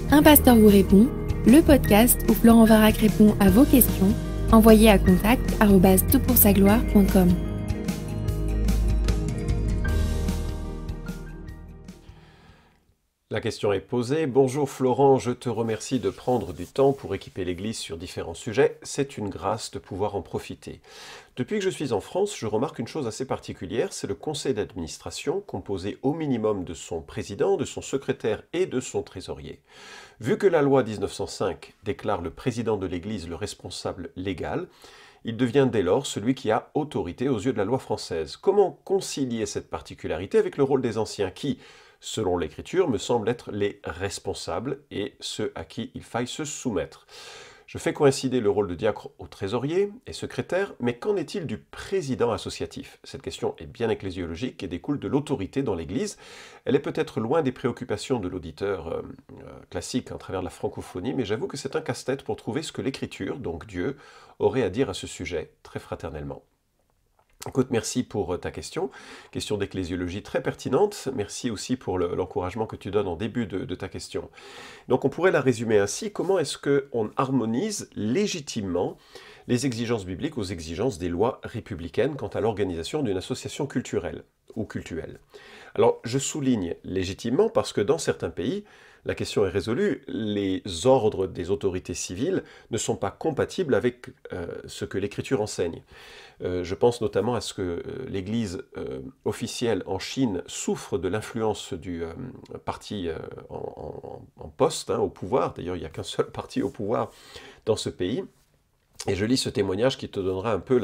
Un pasteur vous répond, le podcast où Florent Varac répond à vos questions, envoyez à contact@toutpoursagloire.com. La question est posée. Bonjour Florent, je te remercie de prendre du temps pour équiper l'Église sur différents sujets. C'est une grâce de pouvoir en profiter. Depuis que je suis en France, je remarque une chose assez particulière, c'est le conseil d'administration composé au minimum de son président, de son secrétaire et de son trésorier. Vu que la loi 1905 déclare le président de l'Église le responsable légal, il devient dès lors celui qui a autorité aux yeux de la loi française. Comment concilier cette particularité avec le rôle des anciens qui, selon l'Écriture, me semblent être les responsables et ceux à qui il faille se soumettre? Je fais coïncider le rôle de diacre au trésorier et secrétaire, mais qu'en est-il du président associatif? Cette question est bien ecclésiologique et découle de l'autorité dans l'Église. Elle est peut-être loin des préoccupations de l'auditeur classique à travers la francophonie, mais j'avoue que c'est un casse-tête pour trouver ce que l'Écriture, donc Dieu, aurait à dire à ce sujet, très fraternellement. Écoute, merci pour ta question d'ecclésiologie très pertinente. Merci aussi pour l'encouragement que tu donnes en début de ta question. Donc on pourrait la résumer ainsi, comment est-ce qu'on harmonise légitimement les exigences bibliques aux exigences des lois républicaines quant à l'organisation d'une association culturelle ou cultuelle? Alors je souligne légitimement parce que dans certains pays, la question est résolue, les ordres des autorités civiles ne sont pas compatibles avec ce que l'Écriture enseigne. Je pense notamment à ce que l'Église officielle en Chine souffre de l'influence du parti en poste, au pouvoir. D'ailleurs, il n'y a qu'un seul parti au pouvoir dans ce pays. Et je lis ce témoignage qui te donnera un peu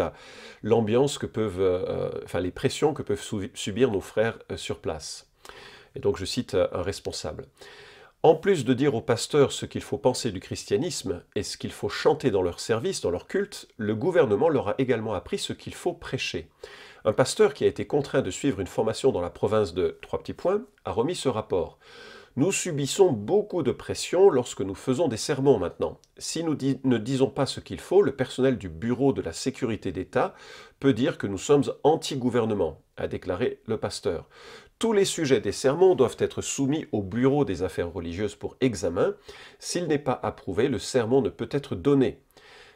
l'ambiance que peuvent, les pressions que peuvent subir nos frères sur place. Et donc je cite un responsable. En plus de dire aux pasteurs ce qu'il faut penser du christianisme et ce qu'il faut chanter dans leur service, dans leur culte, le gouvernement leur a également appris ce qu'il faut prêcher. Un pasteur qui a été contraint de suivre une formation dans la province de Trois Petits Points a remis ce rapport. Nous subissons beaucoup de pression lorsque nous faisons des sermons maintenant. Si nous ne disons pas ce qu'il faut, le personnel du Bureau de la sécurité d'État peut dire que nous sommes anti-gouvernement, a déclaré le pasteur. Tous les sujets des sermons doivent être soumis au Bureau des affaires religieuses pour examen. S'il n'est pas approuvé, le sermon ne peut être donné.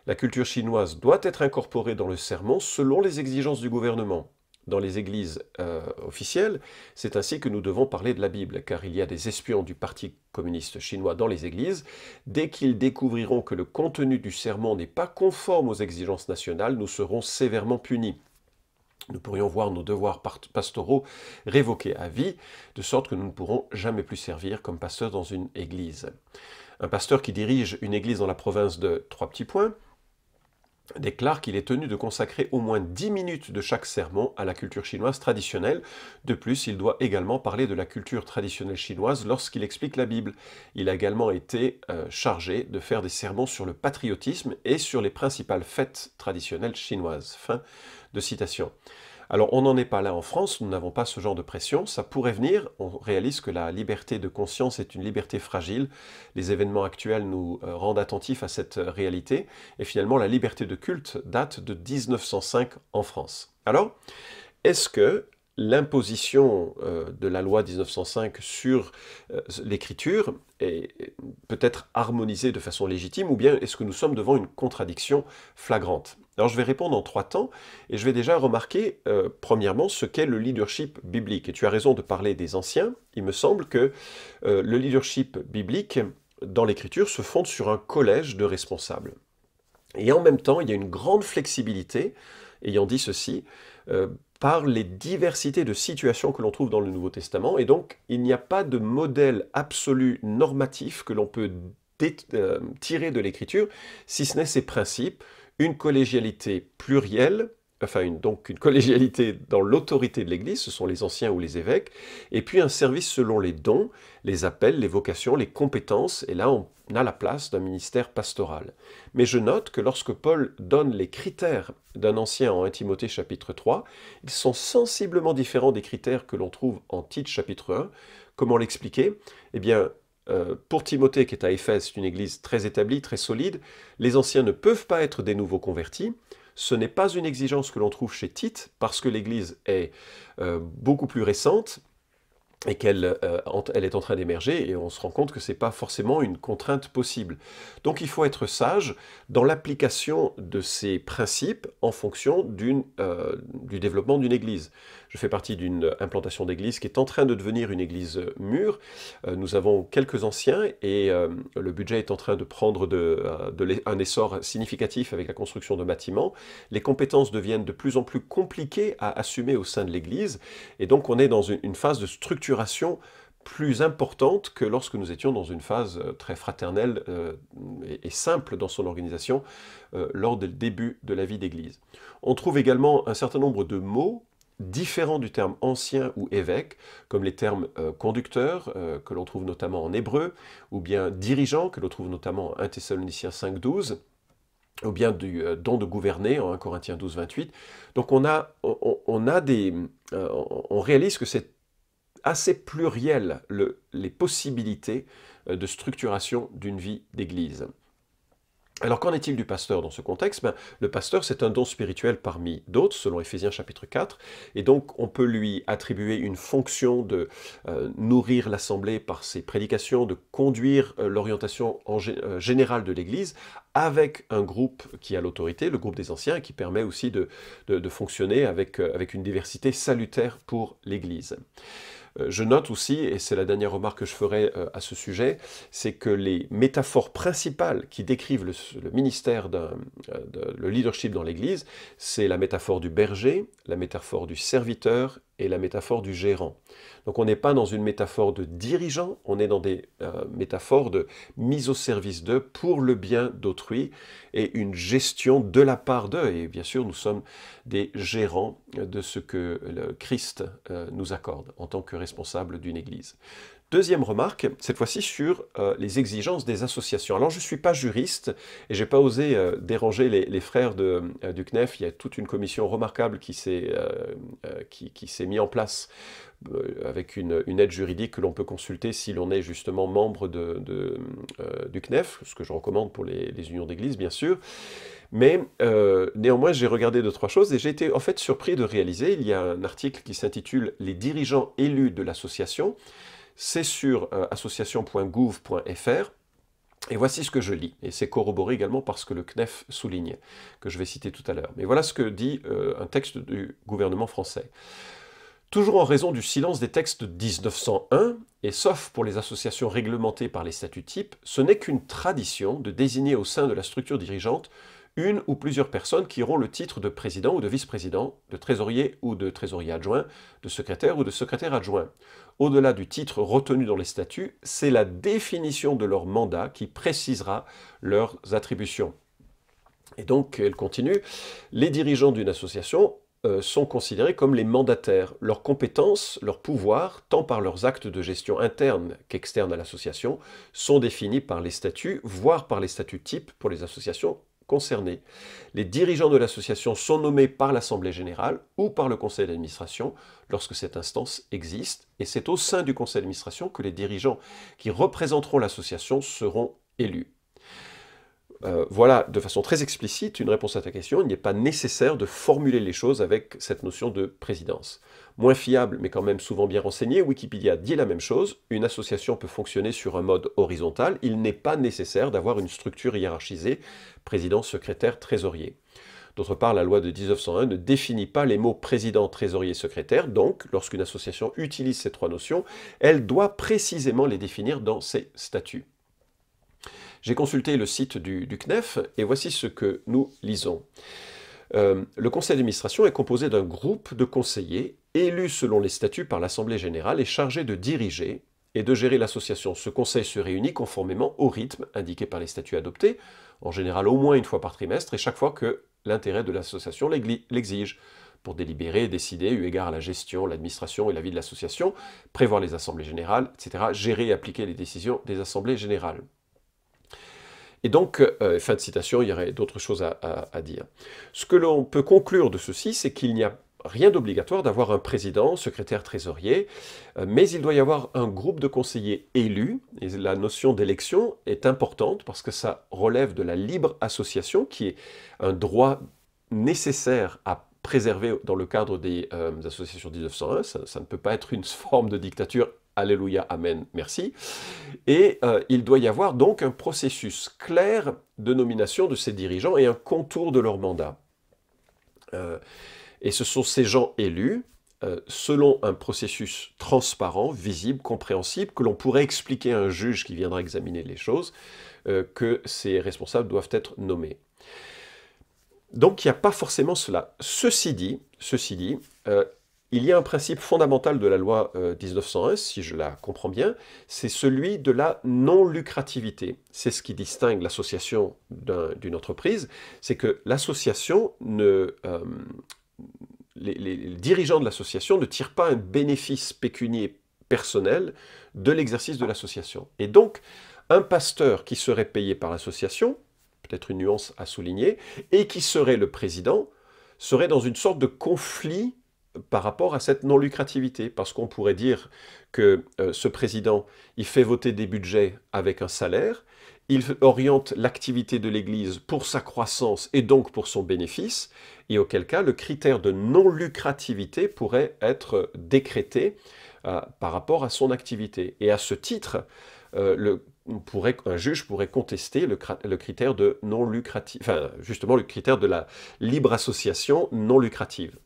La culture chinoise doit être incorporée dans le sermon selon les exigences du gouvernement. Dans les églises officielles, c'est ainsi que nous devons parler de la Bible, car il y a des espions du Parti communiste chinois dans les églises. Dès qu'ils découvriront que le contenu du sermon n'est pas conforme aux exigences nationales, nous serons sévèrement punis. Nous pourrions voir nos devoirs pastoraux révoqués à vie, de sorte que nous ne pourrons jamais plus servir comme pasteur dans une église. Un pasteur qui dirige une église dans la province de Trois Petits Points déclare qu'il est tenu de consacrer au moins 10 minutes de chaque sermon à la culture chinoise traditionnelle. De plus, il doit également parler de la culture traditionnelle chinoise lorsqu'il explique la Bible. Il a également été chargé de faire des sermons sur le patriotisme et sur les principales fêtes traditionnelles chinoises. Fin de citation. Alors on n'en est pas là en France, nous n'avons pas ce genre de pression, ça pourrait venir, on réalise que la liberté de conscience est une liberté fragile, les événements actuels nous rendent attentifs à cette réalité, et finalement la liberté de culte date de 1905 en France. Alors, est-ce que l'imposition de la loi 1905 sur l'écriture peut être harmonisée de façon légitime, ou bien est-ce que nous sommes devant une contradiction flagrante? Alors je vais répondre en 3 temps, et je vais déjà remarquer, premièrement, ce qu'est le leadership biblique. Et tu as raison de parler des anciens. Il me semble que le leadership biblique, dans l'Écriture, se fonde sur un collège de responsables. Et en même temps, il y a une grande flexibilité, ayant dit ceci, par les diversités de situations que l'on trouve dans le Nouveau Testament, et donc il n'y a pas de modèle absolu normatif que l'on peut tirer de l'Écriture, si ce n'est ses principes, une collégialité plurielle, donc une collégialité dans l'autorité de l'Église, ce sont les anciens ou les évêques, et puis un service selon les dons, les appels, les vocations, les compétences, et là on a la place d'un ministère pastoral. Mais je note que lorsque Paul donne les critères d'un ancien en 1 Timothée chapitre 3, ils sont sensiblement différents des critères que l'on trouve en Tite chapitre 1. Comment l'expliquer? Eh bien, pour Timothée qui est à Éphèse, c'est une église très établie, très solide, les anciens ne peuvent pas être des nouveaux convertis. Ce n'est pas une exigence que l'on trouve chez Tite, parce que l'église est beaucoup plus récente, et qu'elle elle est en train d'émerger, et on se rend compte que ce n'est pas forcément une contrainte possible. Donc il faut être sage dans l'application de ces principes en fonction du développement d'une église. Je fais partie d'une implantation d'église qui est en train de devenir une église mûre. Nous avons quelques anciens, et le budget est en train de prendre un essor significatif avec la construction de bâtiments. Les compétences deviennent de plus en plus compliquées à assumer au sein de l'église, et donc on est dans une phase de structuration plus importante que lorsque nous étions dans une phase très fraternelle et simple dans son organisation lors du début de la vie d'église. On trouve également un certain nombre de mots différents du terme ancien ou évêque, comme les termes conducteur, que l'on trouve notamment en hébreu, ou bien dirigeant, que l'on trouve notamment en 1 Thessaloniciens 5,12, ou bien du don de gouverner en 1 Corinthiens 12,28. Donc on réalise que c'est assez pluriel les possibilités de structuration d'une vie d'église. Alors qu'en est-il du pasteur dans ce contexte? Le pasteur, c'est un don spirituel parmi d'autres, selon Éphésiens chapitre 4, et donc on peut lui attribuer une fonction de nourrir l'assemblée par ses prédications, de conduire l'orientation générale de l'Église, avec un groupe qui a l'autorité, le groupe des anciens, qui permet aussi de fonctionner avec une diversité salutaire pour l'Église. Je note aussi, et c'est la dernière remarque que je ferai à ce sujet, c'est que les métaphores principales qui décrivent le ministère, le leadership dans l'Église, c'est la métaphore du berger, la métaphore du serviteur et la métaphore du gérant. Donc on n'est pas dans une métaphore de dirigeant, on est dans des métaphores de mise au service d'eux pour le bien d'autrui et une gestion de la part d'eux. Et bien sûr, nous sommes des gérants de ce que le Christ nous accorde en tant que responsable d'une Église. Deuxième remarque, cette fois-ci sur les exigences des associations. Alors je ne suis pas juriste et je n'ai pas osé déranger les frères du CNEF. Il y a toute une commission remarquable qui s'est mise en place avec une aide juridique que l'on peut consulter si l'on est justement membre du CNEF, ce que je recommande pour les unions d'église bien sûr. Mais néanmoins, j'ai regardé 2-3 choses et j'ai été en fait surpris de réaliser, il y a un article qui s'intitule « Les dirigeants élus de l'association ». C'est sur association.gouv.fr. Et voici ce que je lis, et c'est corroboré également par ce que le CNEF souligne, que je vais citer tout à l'heure. Mais voilà ce que dit un texte du gouvernement français. Toujours en raison du silence des textes de 1901, et sauf pour les associations réglementées par les statuts types, ce n'est qu'une tradition de désigner au sein de la structure dirigeante une ou plusieurs personnes qui auront le titre de président ou de vice-président, de trésorier ou de trésorier adjoint, de secrétaire ou de secrétaire adjoint. Au-delà du titre retenu dans les statuts, c'est la définition de leur mandat qui précisera leurs attributions. Et donc, elle continue, les dirigeants d'une association sont considérés comme les mandataires. Leurs compétences, leurs pouvoirs, tant par leurs actes de gestion internes qu'externes à l'association, sont définis par les statuts, voire par les statuts types pour les associations concernés. Les dirigeants de l'association sont nommés par l'Assemblée générale ou par le conseil d'administration lorsque cette instance existe, et c'est au sein du conseil d'administration que les dirigeants qui représenteront l'association seront élus. Voilà, de façon très explicite, une réponse à ta question. Il n'est pas nécessaire de formuler les choses avec cette notion de présidence. Moins fiable, mais quand même souvent bien renseigné, Wikipédia dit la même chose. Une association peut fonctionner sur un mode horizontal. Il n'est pas nécessaire d'avoir une structure hiérarchisée, président, secrétaire, trésorier. D'autre part, la loi de 1901 ne définit pas les mots président, trésorier, secrétaire. Donc, lorsqu'une association utilise ces 3 notions, elle doit précisément les définir dans ses statuts. J'ai consulté le site du CNEF et voici ce que nous lisons. Le conseil d'administration est composé d'un groupe de conseillers élus selon les statuts par l'Assemblée générale et chargés de diriger et de gérer l'association. Ce conseil se réunit conformément au rythme indiqué par les statuts adoptés, en général au moins une fois par trimestre et chaque fois que l'intérêt de l'association l'exige, pour délibérer et décider eu égard à la gestion, l'administration et la vie de l'association, prévoir les assemblées générales, etc., gérer et appliquer les décisions des assemblées générales. Et donc, fin de citation, il y aurait d'autres choses à dire. Ce que l'on peut conclure de ceci, c'est qu'il n'y a rien d'obligatoire d'avoir un président, secrétaire, trésorier, mais il doit y avoir un groupe de conseillers élus, et la notion d'élection est importante parce que ça relève de la libre association, qui est un droit nécessaire à préservé dans le cadre des associations 1901, ça ne peut pas être une forme de dictature. Alléluia, Amen, merci. Et il doit y avoir donc un processus clair de nomination de ces dirigeants et un contour de leur mandat. Et ce sont ces gens élus, selon un processus transparent, visible, compréhensible, que l'on pourrait expliquer à un juge qui viendra examiner les choses, que ces responsables doivent être nommés. Donc il n'y a pas forcément cela. Ceci dit, il y a un principe fondamental de la loi 1901, si je la comprends bien, c'est celui de la non-lucrativité. C'est ce qui distingue l'association d'une entreprise, c'est que l'association les dirigeants de l'association ne tirent pas un bénéfice pécunier personnel de l'exercice de l'association. Et donc, un pasteur qui serait payé par l'association, peut-être une nuance à souligner, et qui serait le président, serait dans une sorte de conflit par rapport à cette non-lucrativité, parce qu'on pourrait dire que ce président, il fait voter des budgets avec un salaire, il oriente l'activité de l'Église pour sa croissance et donc pour son bénéfice, et auquel cas le critère de non-lucrativité pourrait être décrété par rapport à son activité. Et à ce titre, un juge pourrait contester le critère de non-lucratif, enfin justement le critère de la libre association non lucrative.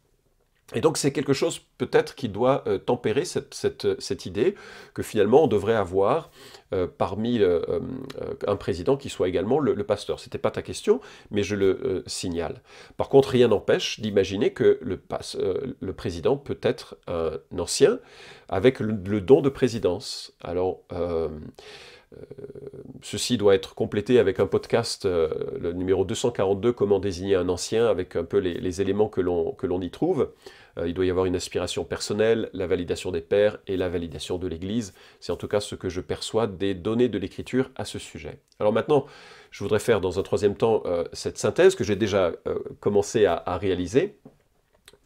Et donc c'est quelque chose peut-être qui doit tempérer cette idée que finalement on devrait avoir parmi un président qui soit également le pasteur. Ce n'était pas ta question, mais je le signale. Par contre, rien n'empêche d'imaginer que le président peut être un ancien avec le don de présidence. Alors, ceci doit être complété avec un podcast, le numéro 242, comment désigner un ancien, avec un peu les éléments que l'on y trouve. Il doit y avoir une aspiration personnelle, la validation des pairs et la validation de l'Église. C'est en tout cas ce que je perçois des données de l'Écriture à ce sujet. Alors maintenant, je voudrais faire dans un troisième temps cette synthèse que j'ai déjà commencé à réaliser.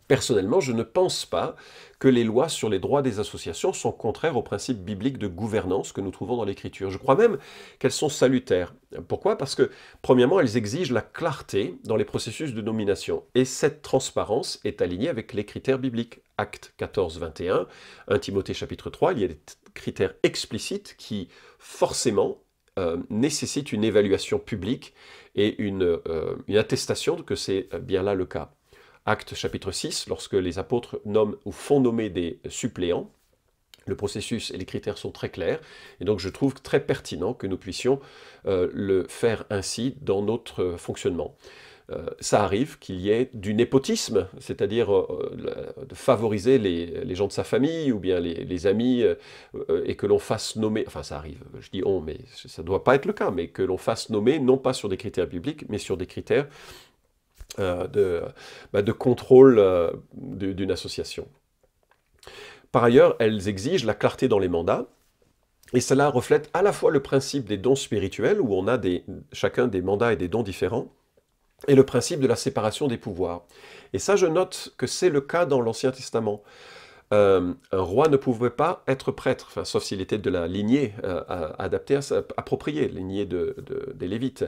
Personnellement, je ne pense pas que les lois sur les droits des associations sont contraires aux principes bibliques de gouvernance que nous trouvons dans l'Écriture. Je crois même qu'elles sont salutaires. Pourquoi? Parce que, premièrement, elles exigent la clarté dans les processus de nomination. Et cette transparence est alignée avec les critères bibliques. Actes 14, 21, 1 Timothée chapitre 3, il y a des critères explicites qui, forcément, nécessitent une évaluation publique et une attestation que c'est bien là le cas. Actes chapitre 6, lorsque les apôtres nomment ou font nommer des suppléants, le processus et les critères sont très clairs, et donc je trouve très pertinent que nous puissions le faire ainsi dans notre fonctionnement. Ça arrive qu'il y ait du népotisme, c'est-à-dire de favoriser les gens de sa famille ou bien les amis, et que l'on fasse nommer, enfin ça arrive, je dis on, mais ça ne doit pas être le cas, mais que l'on fasse nommer non pas sur des critères bibliques, mais sur des critères de contrôle d'une association. Par ailleurs, elles exigent la clarté dans les mandats, et cela reflète à la fois le principe des dons spirituels, où on a chacun des mandats et des dons différents, et le principe de la séparation des pouvoirs. Et ça, je note que c'est le cas dans l'Ancien Testament. Un roi ne pouvait pas être prêtre, enfin, sauf s'il était de la lignée adaptée, appropriée, lignée des Lévites.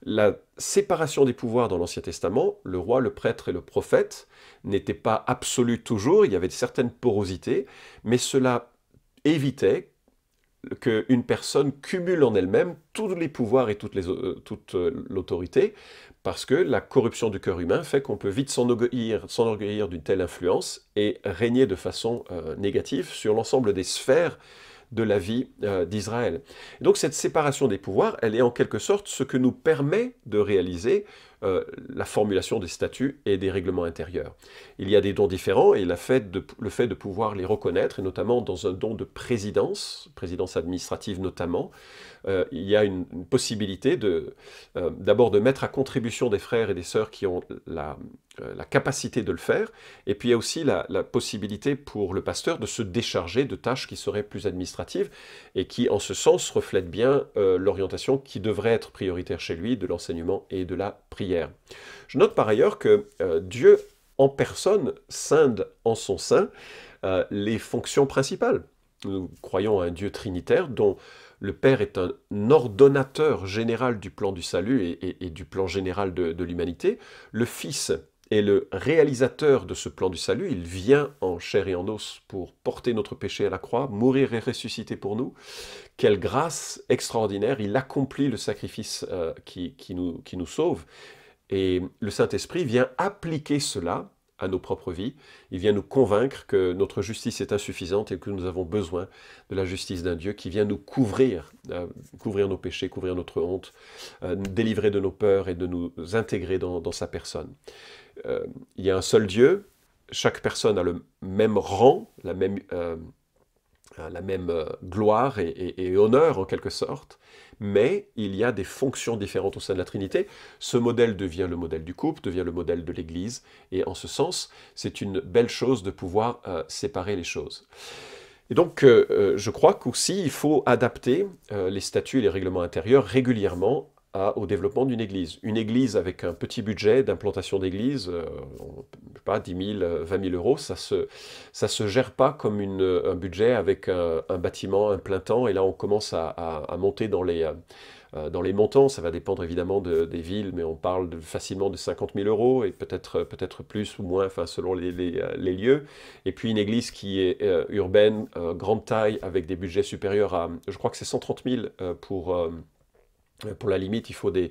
La séparation des pouvoirs dans l'Ancien Testament, le roi, le prêtre et le prophète, n'était pas absolue toujours, il y avait certaines porosités, mais cela évitait qu'une personne cumule en elle-même tous les pouvoirs et toute l'autorité, parce que la corruption du cœur humain fait qu'on peut vite s'enorgueillir d'une telle influence et régner de façon négative sur l'ensemble des sphères de la vie d'Israël. Donc cette séparation des pouvoirs, elle est en quelque sorte ce que nous permet de réaliser la formulation des statuts et des règlements intérieurs. Il y a des dons différents et le fait de pouvoir les reconnaître, et notamment dans un don de présidence administrative notamment, il y a une possibilité d'abord de mettre à contribution des frères et des sœurs qui ont la capacité de le faire, et puis il y a aussi la possibilité pour le pasteur de se décharger de tâches qui seraient plus administratives, et qui en ce sens reflètent bien l'orientation qui devrait être prioritaire chez lui, de l'enseignement et de la prière. Je note par ailleurs que Dieu en personne scinde en son sein les fonctions principales. Nous croyons à un Dieu trinitaire dont le Père est un ordonnateur général du plan du salut et du plan général de l'humanité. Le Fils est le réalisateur de ce plan du salut. Il vient en chair et en os pour porter notre péché à la croix, mourir et ressusciter pour nous. Quelle grâce extraordinaire, il accomplit le sacrifice qui nous sauve. Et le Saint-Esprit vient appliquer cela à nos propres vies. Il vient nous convaincre que notre justice est insuffisante et que nous avons besoin de la justice d'un Dieu qui vient nous couvrir, couvrir nos péchés, couvrir notre honte, nous délivrer de nos peurs et de nous intégrer dans sa personne. Il y a un seul Dieu, chaque personne a le même rang, la même gloire et honneur en quelque sorte, mais il y a des fonctions différentes au sein de la Trinité. Ce modèle devient le modèle du couple, devient le modèle de l'Église, et en ce sens, c'est une belle chose de pouvoir séparer les choses. Et donc, je crois qu'aussi, il faut adapter les statuts et les règlements intérieurs régulièrement au développement d'une église. Une église avec un petit budget d'implantation d'église, je sais pas, 10 000, 20 000 euros, ça se gère pas comme un budget avec un bâtiment, un plein temps, et là on commence à monter dans les montants. Ça va dépendre évidemment des villes, mais on parle facilement de 50 000 euros, et peut-être plus ou moins, enfin, selon les lieux. Et puis une église qui est urbaine, grande taille, avec des budgets supérieurs à, je crois que c'est 130 000 pour la limite, il faut des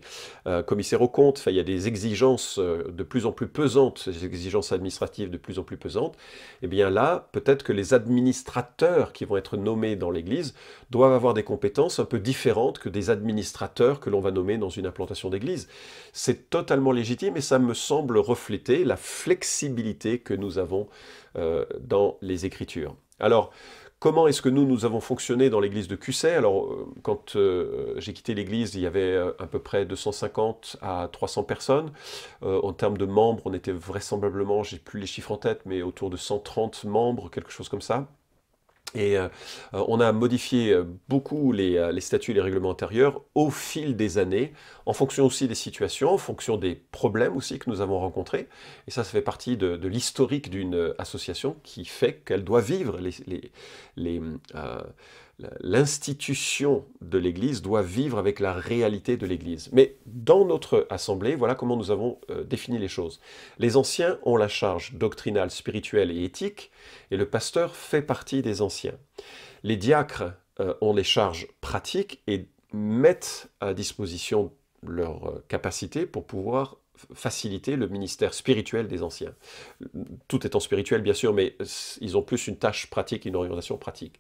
commissaires aux comptes. Enfin, il y a des exigences de plus en plus pesantes, des exigences administratives de plus en plus pesantes. Et bien là, peut-être que les administrateurs qui vont être nommés dans l'Église doivent avoir des compétences un peu différentes que des administrateurs que l'on va nommer dans une implantation d'Église. C'est totalement légitime et ça me semble refléter la flexibilité que nous avons dans les Écritures. Alors, comment est-ce que nous avons fonctionné dans l'église de Cusset? Alors, quand j'ai quitté l'église, il y avait à peu près 250 à 300 personnes. En termes de membres, on était vraisemblablement, j'ai plus les chiffres en tête, mais autour de 130 membres, quelque chose comme ça. Et on a modifié beaucoup les statuts et les règlements intérieurs au fil des années, en fonction aussi des situations, en fonction des problèmes aussi que nous avons rencontrés. Et ça fait partie de l'historique d'une association qui fait qu'elle doit vivre l'institution de l'Église doit vivre avec la réalité de l'Église. Mais dans notre assemblée, voilà comment nous avons défini les choses. Les anciens ont la charge doctrinale, spirituelle et éthique, et le pasteur fait partie des anciens. Les diacres ont les charges pratiques et mettent à disposition leurs capacités pour pouvoir faciliter le ministère spirituel des anciens. Tout étant spirituel, bien sûr, mais ils ont plus une tâche pratique, une orientation pratique.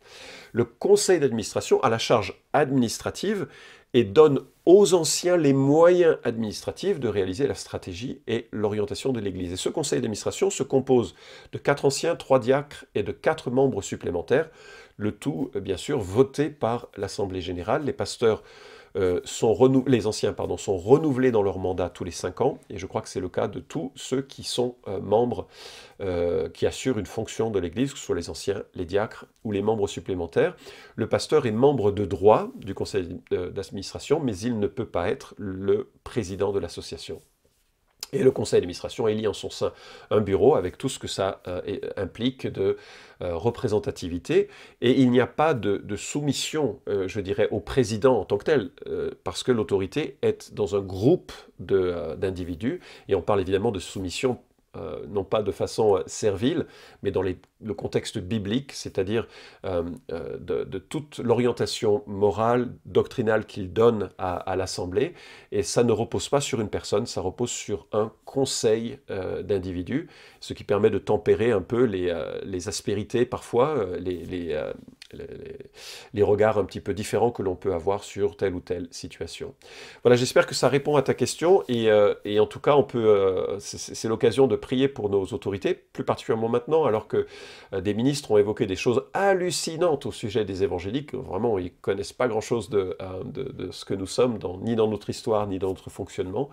Le conseil d'administration a la charge administrative et donne aux anciens les moyens administratifs de réaliser la stratégie et l'orientation de l'Église. Et ce conseil d'administration se compose de 4 anciens, 3 diacres et de 4 membres supplémentaires, le tout, bien sûr, voté par l'Assemblée générale. Les pasteurs les anciens sont renouvelés dans leur mandat tous les 5 ans, et je crois que c'est le cas de tous ceux qui sont membres, qui assurent une fonction de l'Église, que ce soit les anciens, les diacres ou les membres supplémentaires. Le pasteur est membre de droit du conseil d'administration, mais il ne peut pas être le président de l'association. Et le conseil d'administration élit en son sein un bureau avec tout ce que ça implique de représentativité. Et il n'y a pas de soumission, je dirais, au président en tant que tel, parce que l'autorité est dans un groupe d'individus. Et on parle évidemment de soumission, non pas de façon servile, mais dans le contexte biblique, c'est-à-dire de toute l'orientation morale, doctrinale qu'il donne à l'Assemblée. Et ça ne repose pas sur une personne, ça repose sur un conseil d'individus, ce qui permet de tempérer un peu les aspérités parfois, les regards un petit peu différents que l'on peut avoir sur telle ou telle situation. Voilà, j'espère que ça répond à ta question, et en tout cas, c'est l'occasion de prier pour nos autorités, plus particulièrement maintenant, alors que des ministres ont évoqué des choses hallucinantes au sujet des évangéliques. Vraiment, ils ne connaissent pas grand-chose de ce que nous sommes, ni dans notre histoire, ni dans notre fonctionnement.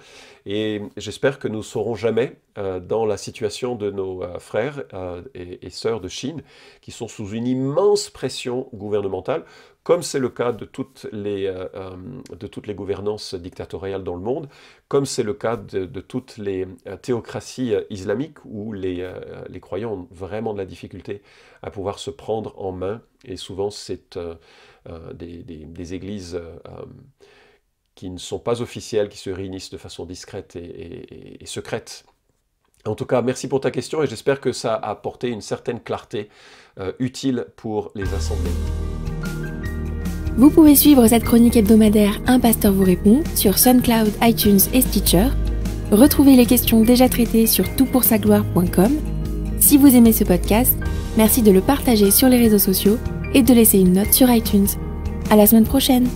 Et j'espère que nous ne serons jamais dans la situation de nos frères et sœurs de Chine, qui sont sous une immense pression gouvernementale, comme c'est le cas de toutes les gouvernances dictatoriales dans le monde, comme c'est le cas de toutes les théocraties islamiques, où les croyants ont vraiment de la difficulté à pouvoir se prendre en main, et souvent c'est des églises qui ne sont pas officielles, qui se réunissent de façon discrète et secrète, En tout cas, merci pour ta question et j'espère que ça a apporté une certaine clarté utile pour les assemblées. Vous pouvez suivre cette chronique hebdomadaire Un pasteur vous répond sur SoundCloud, iTunes et Stitcher. Retrouvez les questions déjà traitées sur toutpoursagloire.com. Si vous aimez ce podcast, merci de le partager sur les réseaux sociaux et de laisser une note sur iTunes. À la semaine prochaine!